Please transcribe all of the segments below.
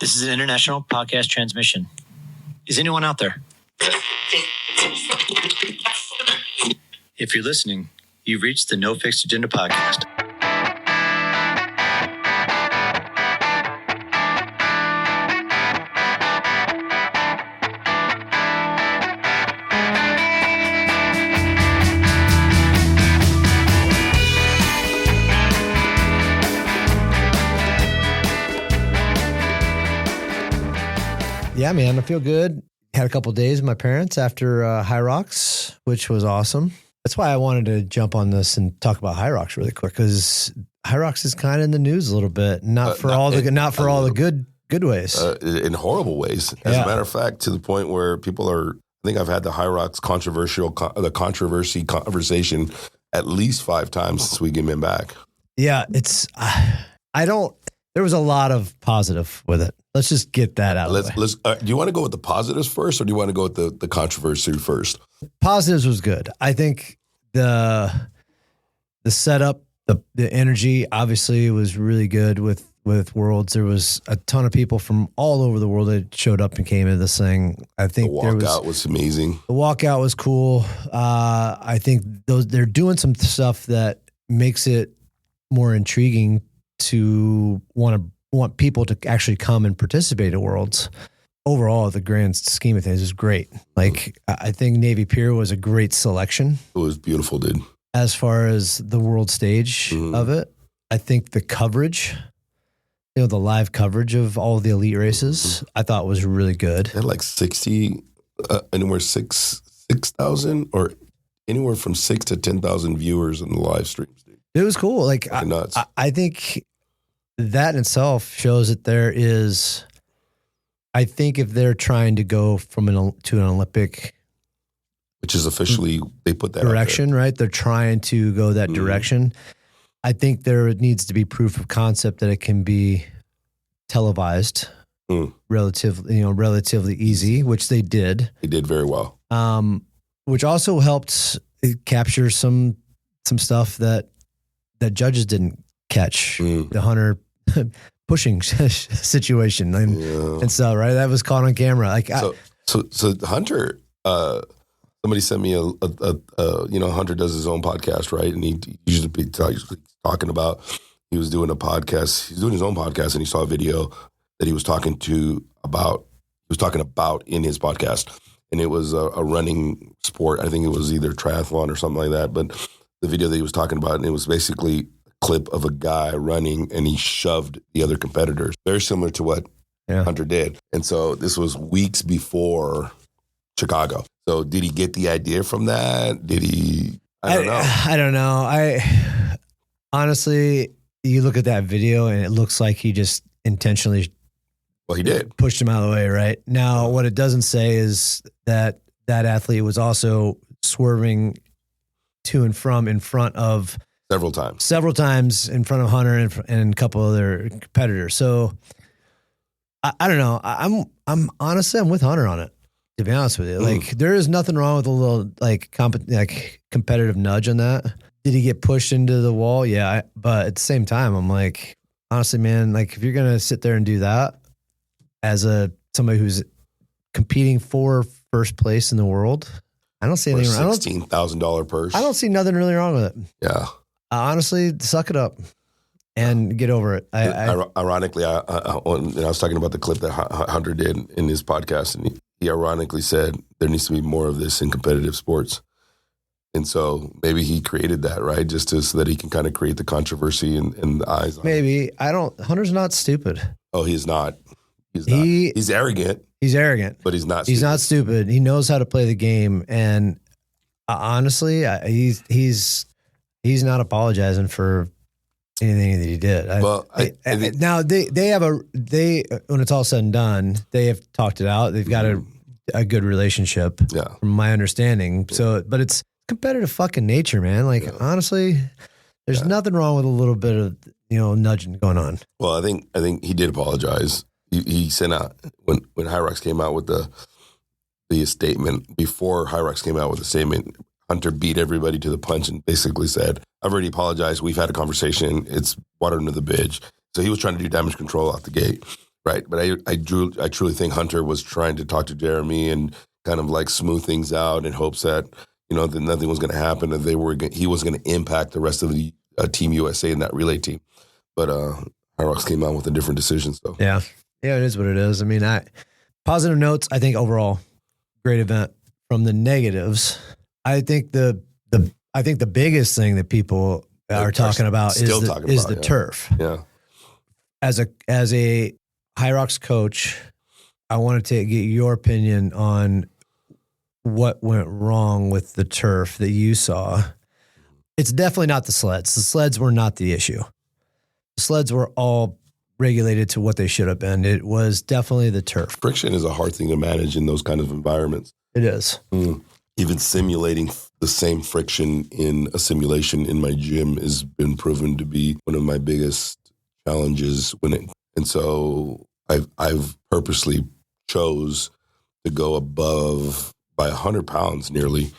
This is an international podcast transmission. Is anyone out there? If you're listening, you've reached the No Fixed Agenda podcast. Yeah, man, I feel good. Had a couple of days with my parents after HYROX, which was awesome. That's why I wanted to jump on this and talk about HYROX really quick, because HYROX is kind of in the news a little bit, not for all the good ways, in horrible ways. As a matter of fact, to the point where people are. I think I've had the HYROX controversy conversation at least 5 times since we came in back. Yeah, it's. There was a lot of positive with it. Let's just get that out of the way. Do you want to go with the positives first, or do you want to go with the controversy first? Positives was good. I think the setup, the energy, obviously was really good with Worlds. There was a ton of people from all over the world that showed up and came into this thing. I think the walkout was amazing. The walkout was cool. I think they're doing some stuff that makes it more intriguing to want people to actually come and participate at Worlds. Overall, the grand scheme of things is great. Like, I think Navy Pier was a great selection. It was beautiful, dude. As far as the world stage of it, I think the coverage, the live coverage of all the elite races, I thought was really good. They had like 60, anywhere 6,000 or anywhere from 6 to 10,000 viewers in the live streams, dude. It was cool. Like, I think that in itself shows that there is, I think if they're trying to go from to an Olympic, which is officially, they put that direction, right? They're trying to go that direction. I think there needs to be proof of concept that it can be televised relatively easy, which they did. They did very well. Which also helped capture some stuff that judges didn't catch. The Hunter pushing situation and stuff, right? That was caught on camera. Like, so Hunter, somebody sent me Hunter does his own podcast, right? And he usually be talking about, he was doing a podcast, he's doing his own podcast, and he saw a video that he was talking about in his podcast. And it was a running sport. I think it was either triathlon or something like that. But the video that he was talking about, and it was basically clip of a guy running, and he shoved the other competitors. Very similar to what Hunter did. And so this was weeks before Chicago. So did he get the idea from that? Did he? I don't know. I don't know. Honestly, you look at that video and it looks like he just intentionally he did. Pushed him out of the way, right? Now, what it doesn't say is that athlete was also swerving to and from in front of several times in front of Hunter and a couple other competitors. So I don't know. I'm honestly, I'm with Hunter on it, to be honest with you. Like, there is nothing wrong with a little competitive nudge on that. Did he get pushed into the wall? Yeah. But at the same time, I'm like, honestly, man, like, if you're going to sit there and do that as somebody who's competing for first place in the world, I don't see anything wrong. $16,000 purse. I don't see nothing really wrong with it. Yeah. Honestly, suck it up and get over it. Ironically, I was talking about the clip that Hunter did in his podcast, and he ironically said there needs to be more of this in competitive sports. And so maybe he created that, right? Just so that he can kind of create the controversy in the eyes. Maybe. Hunter's not stupid. Oh, he's not. He's not. He's arrogant. He's arrogant. But he's not stupid. He's not stupid. He knows how to play the game. And honestly, he's not apologizing for anything that he did. Now when it's all said and done, they have talked it out. They've got a good relationship, from my understanding. Yeah. So, but it's competitive fucking nature, man. Like, honestly, there's nothing wrong with a little bit of, nudging going on. Well, I think he did apologize. He sent out when HYROX came out with the statement. Before HYROX came out with the statement, Hunter beat everybody to the punch and basically said, "I've already apologized. We've had a conversation. It's water under the bridge." So he was trying to do damage control out the gate, right? But I truly think Hunter was trying to talk to Jeremy and kind of like smooth things out in hopes that, that nothing was going to happen and he was going to impact the rest of the Team USA in that relay team. But HYROX came out with a different decision. So yeah, it is what it is. I mean, positive notes. I think overall, great event. From the negatives, I think the biggest thing that people are talking about is the turf. Yeah. As a HYROX coach, I wanted to get your opinion on what went wrong with the turf that you saw. It's definitely not the sleds. The sleds were not the issue. The sleds were all regulated to what they should have been. It was definitely the turf. Friction is a hard thing to manage in those kind of environments. It is. Even simulating the same friction in a simulation in my gym has been proven to be one of my biggest challenges. And so I've purposely chose to go above by 100 pounds nearly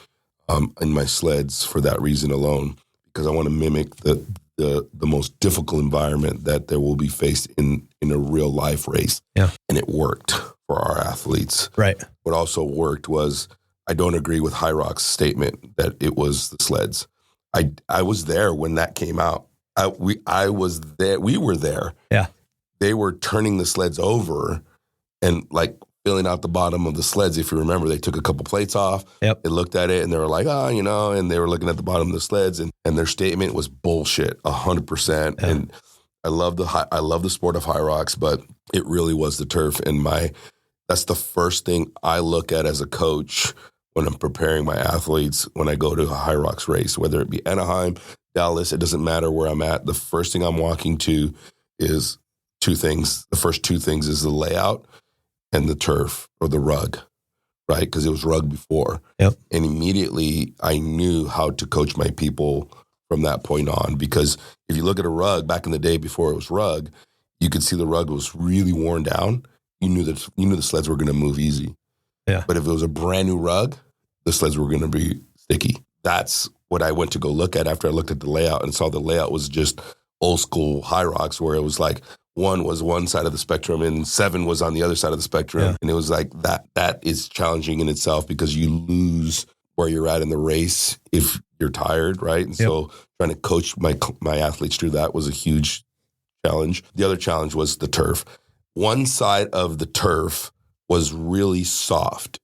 in my sleds for that reason alone, because I want to mimic the most difficult environment that there will be faced in a real life race. Yeah. And it worked for our athletes. Right. What also worked was, I don't agree with HYROX's statement that it was the sleds. I was there when that came out. I was there. We were there. Yeah. They were turning the sleds over and like filling out the bottom of the sleds. If you remember, they took a couple plates off. Yep. They looked at it and they were like, and they were looking at the bottom of the sleds and their statement was bullshit, 100%. Yeah. And I love the sport of HYROX, but it really was the turf. And that's the first thing I look at as a coach when I'm preparing my athletes when I go to a HYROX race, whether it be Anaheim, Dallas, it doesn't matter where I'm at. The first thing I'm walking to is two things. The first two things is the layout and the turf or the rug, right? Because it was rug before. Yep. And immediately I knew how to coach my people from that point on. Because if you look at a rug back in the day before it was rug, you could see the rug was really worn down. You knew the sleds were going to move easy. Yeah. But if it was a brand new rug, the sleds were going to be sticky. That's what I went to go look at after I looked at the layout and saw the layout was just old school HYROX, where it was like 1 was one side of the spectrum and 7 was on the other side of the spectrum. Yeah. And it was like that is challenging in itself because you lose where you're at in the race if you're tired, right? And so trying to coach my athletes through that was a huge challenge. The other challenge was the turf. One side of the turf was really soft.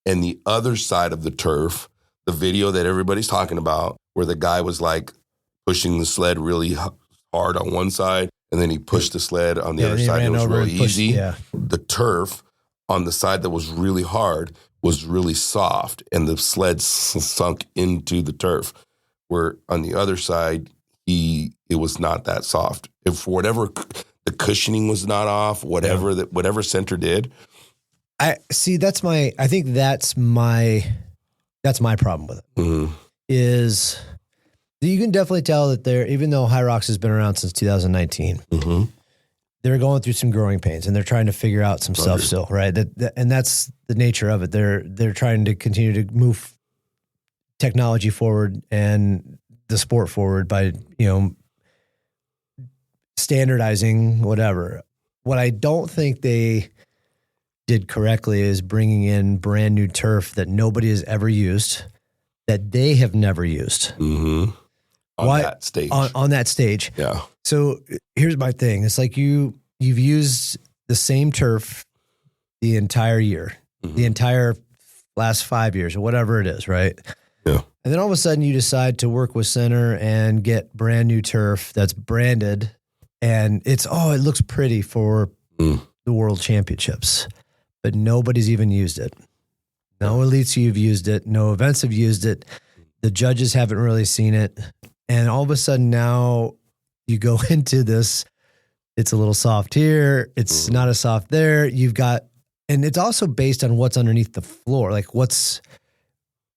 And the other side of the turf, the video that everybody's talking about, where the guy was like pushing the sled really hard on one side, and then he pushed the sled on the other side. And it was really easy. Yeah. The turf on the side that was really hard was really soft, and the sled sunk into the turf. Where on the other side, it was not that soft. If for whatever the cushioning was not off, whatever center did. I think that's my problem with it. Mm-hmm. Is you can definitely tell that even though HYROX has been around since 2019, mm-hmm. they're going through some growing pains and they're trying to figure out some stuff still, right? And that's the nature of it. They're trying to continue to move technology forward and the sport forward by, standardizing whatever. What I don't think they did correctly is bringing in brand new turf that nobody has ever used, that they have never used. Mm-hmm. That stage. On that stage. Yeah. So here's my thing. It's like you've used the same turf the entire year, mm-hmm. the entire last 5 years or whatever it is, right? Yeah. And then all of a sudden you decide to work with Center and get brand new turf that's branded, and it looks pretty for the World Championships. But nobody's even used it. No elites have used it. No events have used it. The judges haven't really seen it. And all of a sudden now you go into this, it's a little soft here. It's not as soft there. And it's also based on what's underneath the floor. Like what's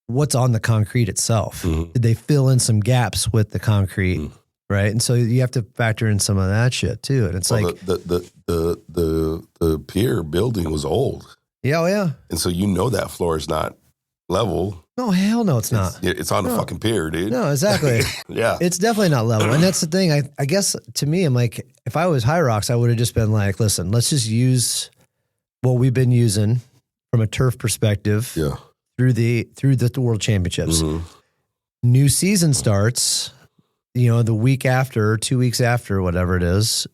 on the concrete itself. Mm-hmm. Did they fill in some gaps with the concrete? Mm-hmm. Right. And so you have to factor in some of that shit too. And it's the pier building was old. Yeah. Oh yeah. And so that floor is not level. No, hell no, it's not. It's on the fucking pier, dude. No, exactly. Yeah. It's definitely not level. And that's the thing. I guess to me, I'm like, if I was HYROX, I would have just been like, listen, let's just use what we've been using from a turf perspective through the World Championships. Mm-hmm. New season starts, the week after, 2 weeks after, whatever it is.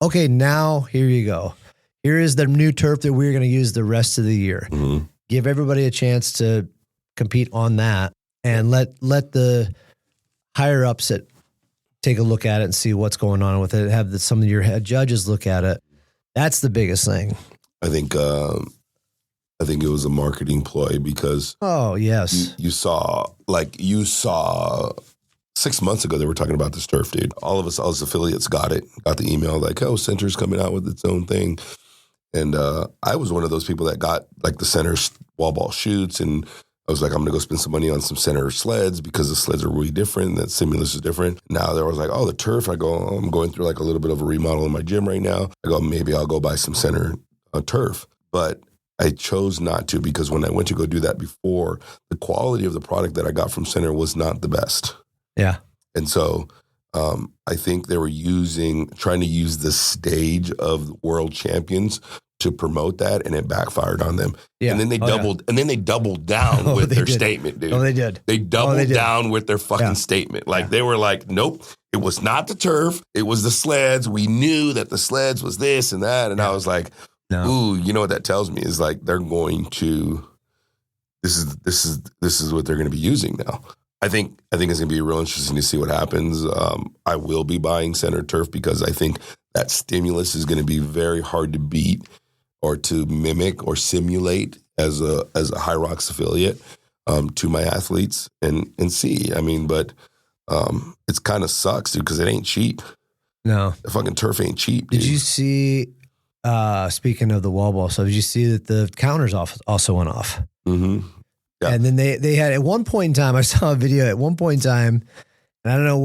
Okay, now here you go. Here is the new turf that we're going to use the rest of the year. Mm-hmm. Give everybody a chance to compete on that, and let the higher ups take a look at it and see what's going on with it. Have some of your head judges look at it. That's the biggest thing. I think it was a marketing ploy because oh yes, you saw 6 months ago they were talking about this turf, dude. All of us affiliates got the email like, oh, Center's coming out with its own thing. And I was one of those people that got like the Center wall ball shoots, and I was like, I'm going to go spend some money on some Center sleds because the sleds are really different. That Simulus is different. Now there was like, oh, the turf. I go, I'm going through like a little bit of a remodel in my gym right now. I go, maybe I'll go buy some Center turf. But I chose not to because when I went to go do that before, the quality of the product that I got from Center was not the best. Yeah. And so I think they were trying to use the stage of World Champions to promote that, and it backfired on them. Yeah. And then they doubled down with their statement, dude. Oh, they did. They doubled down with their fucking statement. Like they were like, nope, it was not the turf. It was the sleds. We knew that the sleds was this and that. And I was like, ooh, you know what that tells me is like they're going to. This is what they're going to be using now. I think it's going to be real interesting to see what happens. I will be buying Center turf because I think that stimulus is going to be very hard to beat or to mimic or simulate as a HYROX affiliate to my athletes and see. I mean, but it's kind of sucks, dude, because it ain't cheap. No, the fucking turf ain't cheap, dude. Did you see? Speaking of the wall ball stuff, did you see that the counters also went off? Mm-hmm. Yeah. And then they had at one point in time, I saw a video at one point in time, and I don't know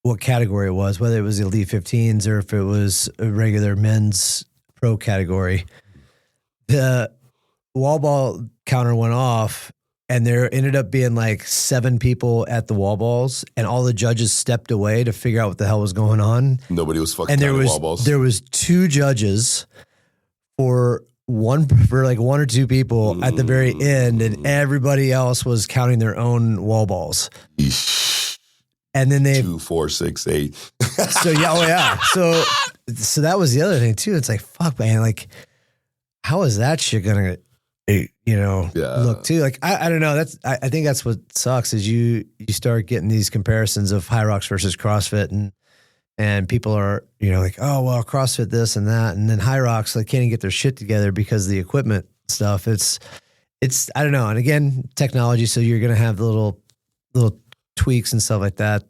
what category it was, whether it was Elite 15s or if it was a regular men's pro category. The wall ball counter went off, and there ended up being like 7 people at the wall balls, and all the judges stepped away to figure out what the hell was going on. Nobody was fucking counting wall balls. There was 2 judges for one or 2 people at the very end, and everybody else was counting their own wall balls. Eesh. And then 2, 4, 6, 8. So yeah. So that was the other thing too. It's like, fuck, man. Like, how is that shit gonna, look too? Like, I don't know. I think that's what sucks is you start getting these comparisons of HYROX versus CrossFit, and people are, like, oh, well, CrossFit this and that. And then HYROX, they can't even get their shit together because of the equipment stuff. It's, I don't know. And again, technology. So you're going to have the little tweaks and stuff like that,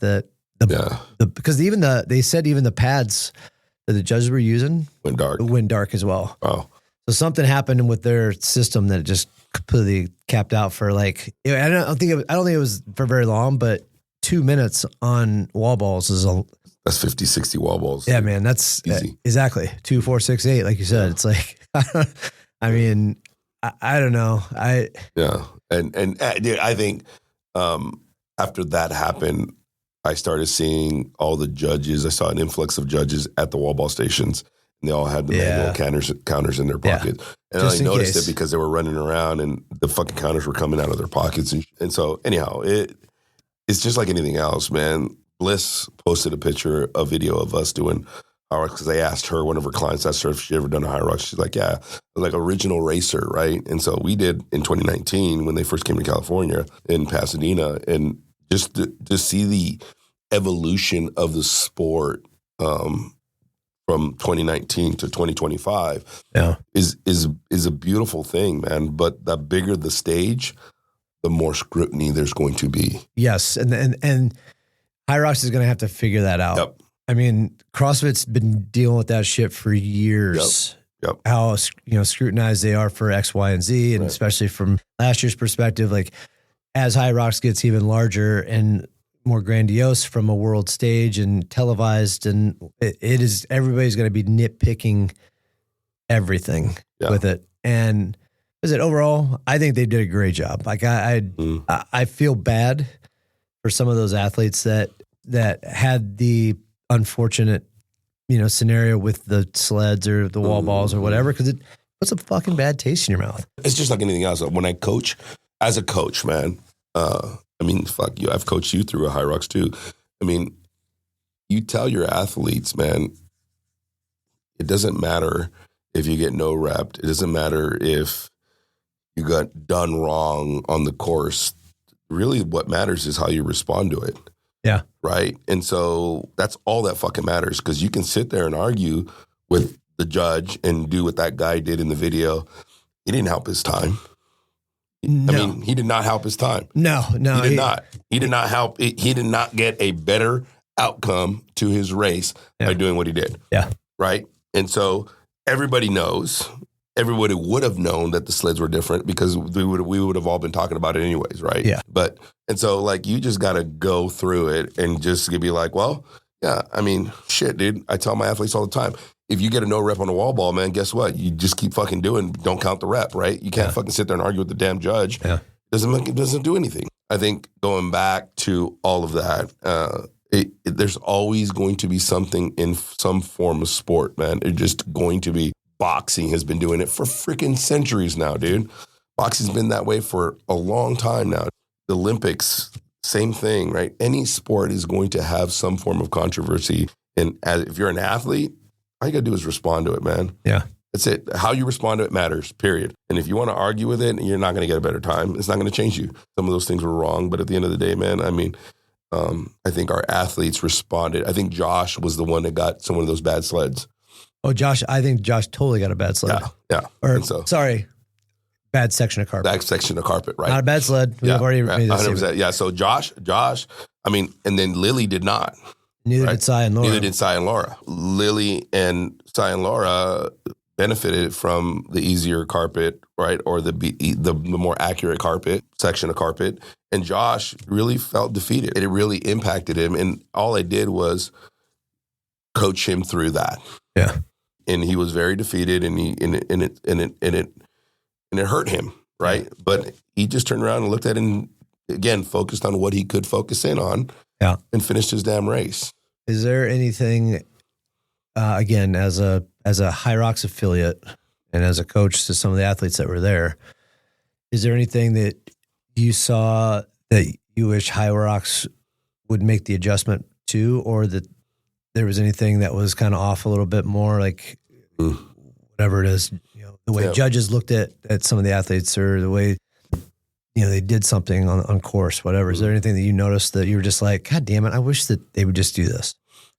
because they said even the pads that the judges were using went dark as well. Oh, so something happened with their system that just completely capped out for like, I don't think it was for very long, but 2 minutes on wall balls is that's 50, 60 wall balls. Yeah, man, that's easy. Exactly. 2, 4, 6, 8. Like you said, it's like, I mean, I don't know. And dude, I think after that happened, I started seeing all the judges. I saw an influx of judges at the wall ball stations, and they all had the manual counters in their pocket. And I noticed it because they were running around, and the fucking counters were coming out of their pockets. And so, anyhow, it's just like anything else, man. Bliss posted a video of us doing HYROX because I asked her, one of her clients asked her if she'd ever done a HYROX. She's like, yeah, like original racer, right? And so we did in 2019 when they first came to California in Pasadena, and just to see the evolution of the sport from 2019 to 2025 is a beautiful thing, man. But the bigger the stage, the more scrutiny there's going to be. Yes, and HYROX is going to have to figure that out. Yep. I mean, CrossFit's been dealing with that shit for years. Yep. How scrutinized they are for X, Y, and Z, and especially from last year's perspective, like as HYROX gets even larger and more grandiose from a world stage and televised, and everybody's going to be nitpicking everything with it. And Is it overall? I think they did a great job. Like I feel bad for some of those athletes that had the unfortunate, scenario with the sleds or the wall balls or whatever, because it puts a fucking bad taste in your mouth. It's just like anything else. When I coach, as a coach, man, fuck you. I've coached you through a HYROX too. You tell your athletes, man, it doesn't matter if you get no rep. It doesn't matter if you got done wrong on the course. Really what matters is how you respond to it. Yeah. Right? And so that's all that fucking matters, because you can sit there and argue with the judge and do what that guy did in the video. He didn't help his time. No. He did not help his time. No. He did not. He did not help. He did not get a better outcome to his race by doing what he did. Yeah. Right? And so everybody knows, everybody would have known that the sleds were different, because we would have all been talking about it anyways, right? Yeah. And so like you just got to go through it and just be like, well, yeah, shit, dude. I tell my athletes all the time, if you get a no rep on a wall ball, man, guess what? You just keep fucking doing, don't count the rep, right? You can't fucking sit there and argue with the damn judge. Yeah. It doesn't do anything. I think going back to all of that, there's always going to be something in some form of sport, man. It's just going to be. Boxing has been doing it for freaking centuries now, dude. Boxing's been that way for a long time now. The Olympics, same thing, right? Any sport is going to have some form of controversy. And if you're an athlete, all you got to do is respond to it, man. Yeah. That's it. How you respond to it matters, period. And if you want to argue with it, you're not going to get a better time. It's not going to change you. Some of those things were wrong, but at the end of the day, man, I think our athletes responded. I think Josh was the one that got some of those bad sleds. Oh, Josh, I think Josh totally got a bad sled. Yeah. Bad section of carpet. Bad section of carpet, right? Not a bad sled. We've already made this 100%. Yeah, so Josh, and then Lily did not. Neither did Cy and Laura. Neither did Cy and Laura. Lily and Cy and Laura benefited from the easier carpet, right? Or the more accurate carpet, section of carpet. And Josh really felt defeated. It really impacted him. And all I did was coach him through that. Yeah. And he was very defeated, and it hurt him, right? But he just turned around and looked at it and, again, focused on what he could focus in on, and finished his damn race. Is there anything, again, as a HYROX affiliate and as a coach to some of the athletes that were there, is there anything that you saw that you wish HYROX would make the adjustment to, or that there was anything that was kind of off a little bit more, like whatever it is, the way judges looked at some of the athletes, or the way, they did something on course, whatever. Is there anything that you noticed that you were just like, God damn it, I wish that they would just do this?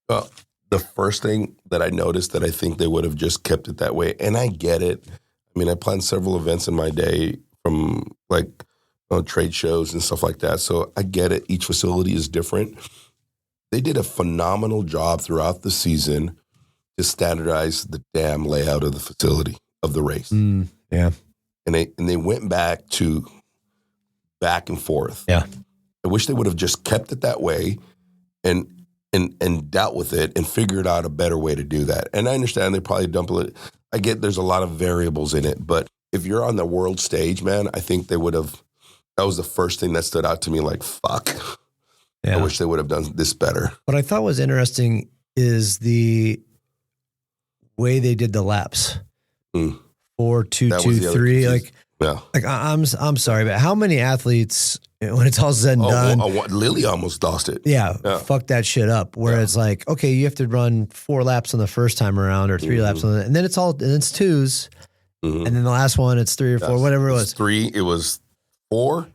Well, the first thing that I noticed that I think they would have just kept it that way, and I get it. I planned several events in my day, from trade shows and stuff like that. So I get it. Each facility is different. They did a phenomenal job throughout the season to standardize the damn layout of the facility, of the race. Yeah. And they went back and forth. Yeah. I wish they would have just kept it that way and dealt with it and figured out a better way to do that. And I understand they probably dump it. I get there's a lot of variables in it, but if you're on the world stage, man, I think they would have, that was the first thing that stood out to me, like, fuck. Yeah. I wish they would have done this better. What I thought was interesting is the way they did the laps. 4, 2, 2, 3. I'm sorry, but how many athletes, when it's all said and done? Lily almost lost it. Yeah, fuck that shit up. Where it's like, okay, you have to run 4 laps on the first time around, or 3 laps on and then it's 2s, and then the last one it's 3 or 4, whatever it was. 3. It was 4,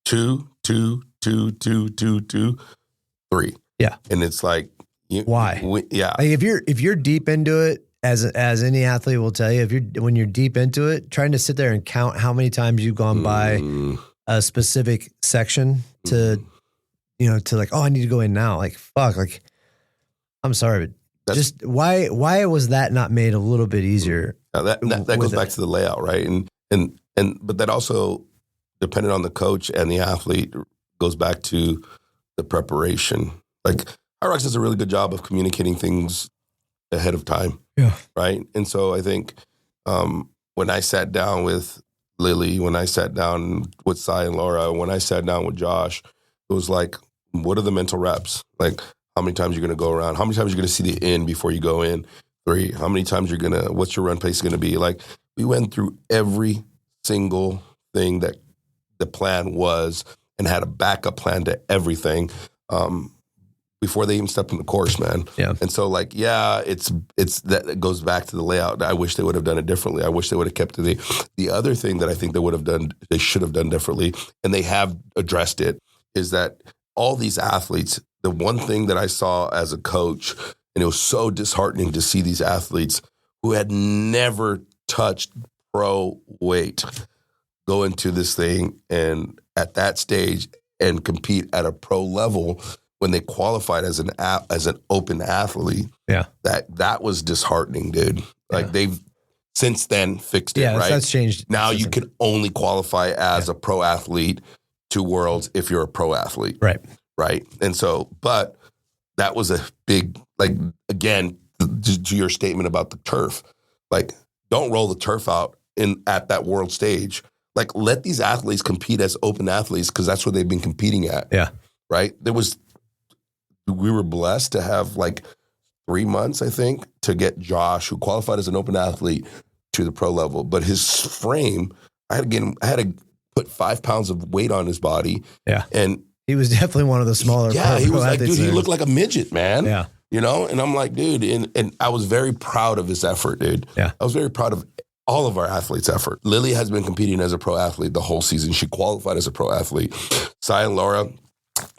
2, 2. 2, 2, 2, 2, 3. Yeah. And it's like, why? Like if you're deep into it, as any athlete will tell you, when you're deep into it, trying to sit there and count how many times you've gone by a specific section to like, oh, I need to go in now. Like, fuck, like, I'm sorry, but just why was that not made a little bit easier? That goes back to the layout, right? But that also depended on the coach and the athlete. Goes back to the preparation. Like, HYROX does a really good job of communicating things ahead of time. Yeah. Right. And so I think when I sat down with Lily, when I sat down with Cy and Laura, when I sat down with Josh, it was like, what are the mental reps? Like, how many times you're going to go around? How many times you're going to see the end before you go in? 3. How many times what's your run pace going to be? Like, we went through every single thing that the plan was and had a backup plan to everything before they even stepped in the course, man. Yeah. And so, like, yeah, it's that it goes back to the layout. I wish they would have done it differently. I wish they would have kept it. The other thing that I think they should have done differently, and they have addressed it, is that all these athletes, the one thing that I saw as a coach, and it was so disheartening to see these athletes who had never touched pro weight go into this thing and at that stage and compete at a pro level when they qualified as an open athlete. Yeah. That was disheartening, dude. Like, they've since then fixed it, Yeah, right? that's changed. Now you can only qualify as a pro athlete to Worlds if you're a pro athlete. Right. Right. And so, but that was a big, like, again, to your statement about the turf, like, don't roll the turf out at that world stage. Like, let these athletes compete as open athletes, because that's what they've been competing at. Yeah. Right. We were blessed to have like 3 months, I think, to get Josh, who qualified as an open athlete, to the pro level. But his frame, I had to put 5 pounds of weight on his body. Yeah. And he was definitely one of the smaller. Yeah, he was like, dude, he looked like a midget, man. Yeah. You know? And I'm like, dude, and I was very proud of his effort, dude. Yeah. I was very proud of all of our athletes' effort. Lily has been competing as a pro athlete the whole season. She qualified as a pro athlete. Cy and Laura,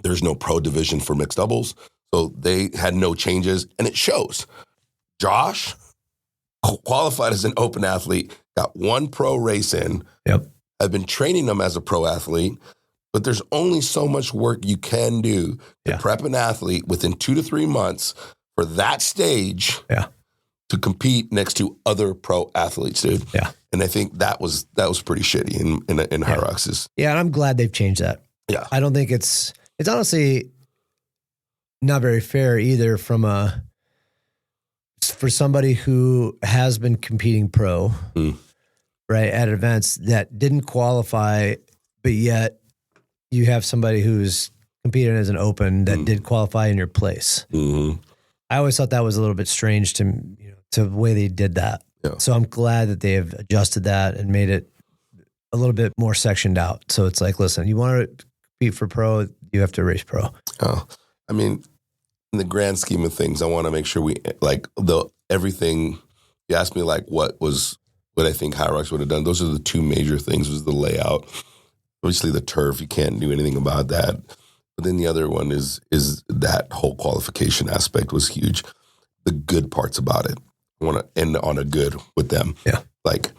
there's no pro division for mixed doubles, so they had no changes, and it shows. Josh qualified as an open athlete, got 1 pro race in. Yep. I've been training him as a pro athlete, but there's only so much work you can do to prep an athlete within 2 to 3 months for that stage to compete next to other pro athletes, dude. Yeah. And I think that was pretty shitty in HYROX's. Yeah, and I'm glad they've changed that. Yeah. I don't think it's honestly not very fair either for somebody who has been competing pro, right, at events that didn't qualify, but yet you have somebody who's competing as an open that did qualify in your place. Mm-hmm. I always thought that was a little bit strange to the way they did that. Yeah. So I'm glad that they have adjusted that and made it a little bit more sectioned out. So it's like, listen, you want to compete for pro, you have to race pro. Oh, I mean, in the grand scheme of things, I want to make sure we everything. You asked me like what I think HYROX would have done. Those are the 2 major things. Was the layout, obviously the turf. You can't do anything about that. But then the other one is that whole qualification aspect was huge. The good parts about it. I want to end on a good with them. Yeah. Like,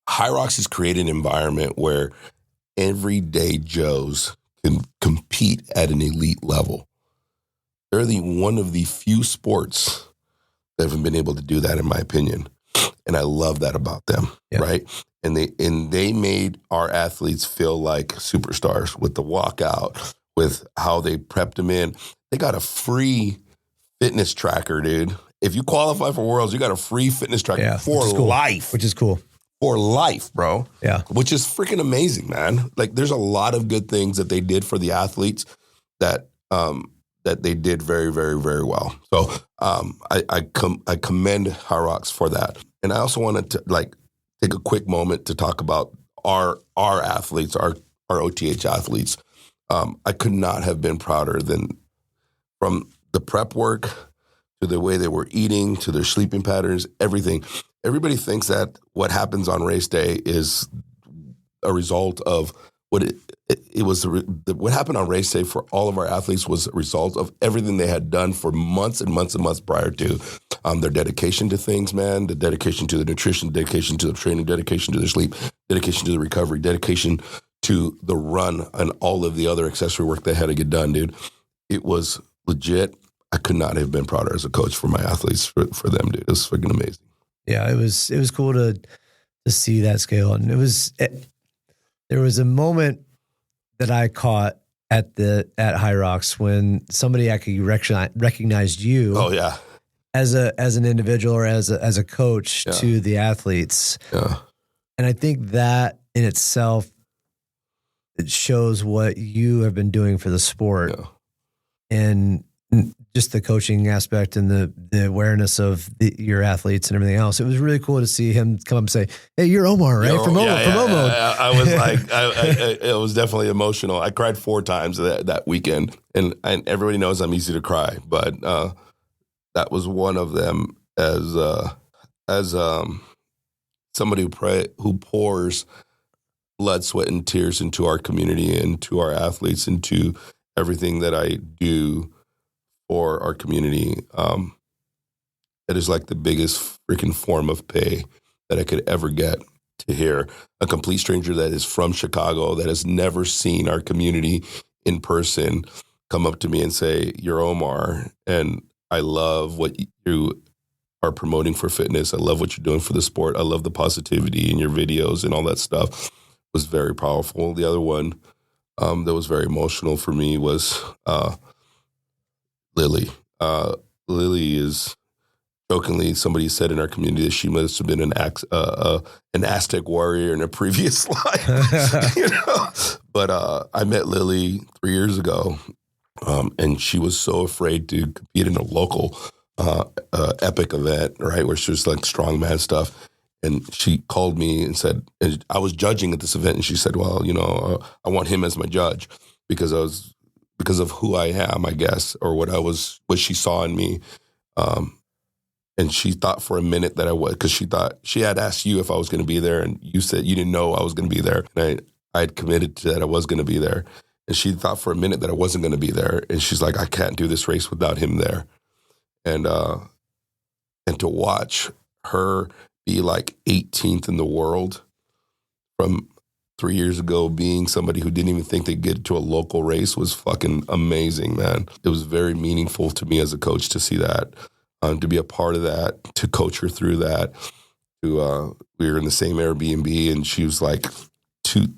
HYROX has created an environment where everyday Joes can compete at an elite level. They're one of the few sports that haven't been able to do that, in my opinion. And I love that about them, right? And they made our athletes feel like superstars with the walkout, with how they prepped them in. They got a free fitness tracker, dude. If you qualify for Worlds, you got a free fitness tracker for life. Which is cool. For life, bro. Yeah. Which is freaking amazing, man. Like, there's a lot of good things that they did for the athletes that they did very, very, very well. So I commend HYROX for that. And I also wanted to take a quick moment to talk about our athletes, our OTH athletes. I could not have been prouder than, from the prep work to the way they were eating, to their sleeping patterns, everything. Everybody thinks that what happens on race day is a result of what what happened on race day for all of our athletes was a result of everything they had done for months and months and months prior to their dedication to things, man, the dedication to the nutrition, dedication to the training, dedication to the sleep, dedication to the recovery, dedication to the run, and all of the other accessory work they had to get done, dude. It was legit. I could not have been prouder as a coach for my athletes, for them, dude. It was freaking amazing. Yeah, it was cool to see that scale. And there was a moment that I caught at HYROX when somebody actually recognized you. Oh yeah. As an individual or as a coach to the athletes. Yeah. And I think that in itself, it shows what you have been doing for the sport and just the coaching aspect and the awareness of your athletes and everything else. It was really cool to see him come up and say, "Hey, you're Omar, right? From Omo." I was like, it was definitely emotional. I cried 4 times that weekend, and everybody knows I'm easy to cry, but that was one of them as somebody who pours blood, sweat, and tears into our community and to our athletes and to everything that I do for our community. It is like the biggest freaking form of pay that I could ever get, to hear a complete stranger that is from Chicago, that has never seen our community in person, come up to me and say, "You're Omar, and I love what you are promoting for fitness. I love what you're doing for the sport. I love the positivity in your videos," and all that stuff was very powerful. The other one that was very emotional for me was Lily. Lily is, jokingly, somebody said in our community that she must have been an Aztec warrior in a previous life. But I met Lily 3 years ago, and she was so afraid to compete in a local epic event, right, where she was like strongman stuff. And she called me and said, and I was judging at this event, and she said, "Well, I want him as my judge because of who I am, I guess, or what she saw in me." And she thought for a minute that I was, because she thought she had asked you if I was going to be there, and you said you didn't know I was going to be there, and I had committed to that I was going to be there. And she thought for a minute that I wasn't going to be there, and she's like, "I can't do this race without him there." And to watch her be like 18th in the world from 3 years ago, being somebody who didn't even think they'd get to a local race, was fucking amazing, man. It was very meaningful to me as a coach to see that, to be a part of that, to coach her through that. We were in the same Airbnb, and she was like, to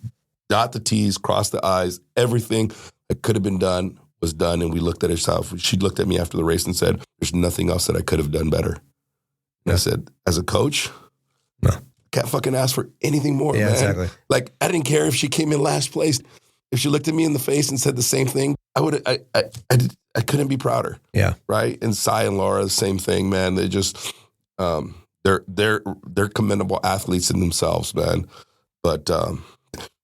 dot the T's, cross the I's, everything that could have been done was done. And we looked at herself. She looked at me after the race and said, "There's nothing else that I could have done better." And I said, as a coach, no, can't fucking ask for anything more, man. Exactly. Like, I didn't care if she came in last place. If she looked at me in the face and said the same thing, I couldn't be prouder. Yeah. Right. And Cy and Laura, the same thing, man. They just, they're commendable athletes in themselves, man. But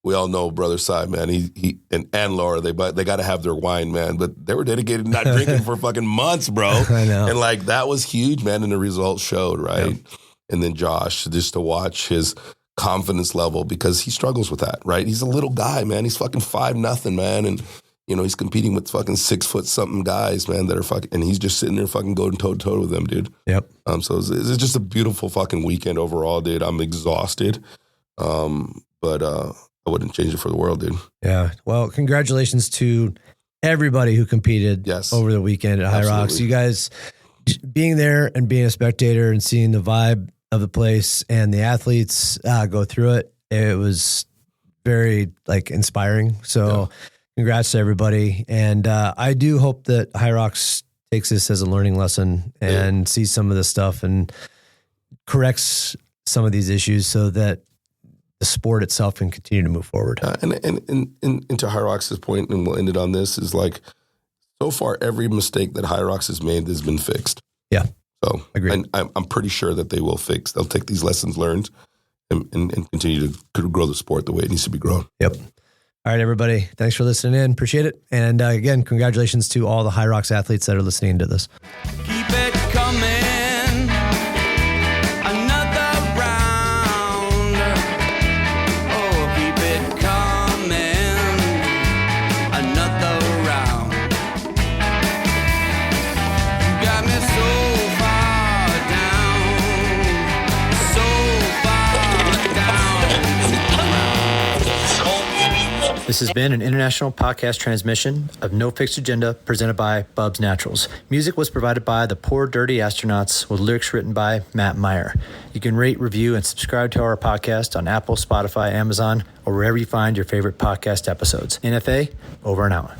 we all know Brother Cy, man. He and Laura, they got to have their wine, man. But they were dedicated to not drinking for fucking months, bro. I know. And like, that was huge, man. And the results showed, right? Yep. And then Josh, just to watch his confidence level, because he struggles with that, right? He's a little guy, man. He's fucking 5-0, man. And, he's competing with fucking 6-foot-something guys, man, that are fucking, and he's just sitting there fucking going toe-to-toe with them, dude. Yep. So it's just a beautiful fucking weekend overall, dude. I'm exhausted. But I wouldn't change it for the world, dude. Yeah. Well, congratulations to everybody who competed over the weekend at HYROX. You guys being there and being a spectator and seeing the vibe of the place and the athletes go through it, it was very inspiring. So congrats to everybody. And I do hope that HYROX takes this as a learning lesson and sees some of this stuff and corrects some of these issues so that the sport itself can continue to move forward. And to HYROX's point, and we'll end it on this, is like, so far every mistake that HYROX has made has been fixed. Yeah. So agreed. And I'm pretty sure that they will fix. They'll take these lessons learned and continue to grow the sport the way it needs to be grown. Yep. All right, everybody. Thanks for listening in. Appreciate it. And again, congratulations to all the HYROX athletes that are listening to this. Keep it coming. This has been an international podcast transmission of No Fixed Agenda presented by Bubs Naturals. Music was provided by the Poor Dirty Astronauts with lyrics written by Matt Meyer. You can rate, review, and subscribe to our podcast on Apple, Spotify, Amazon, or wherever you find your favorite podcast episodes. NFA, over and out.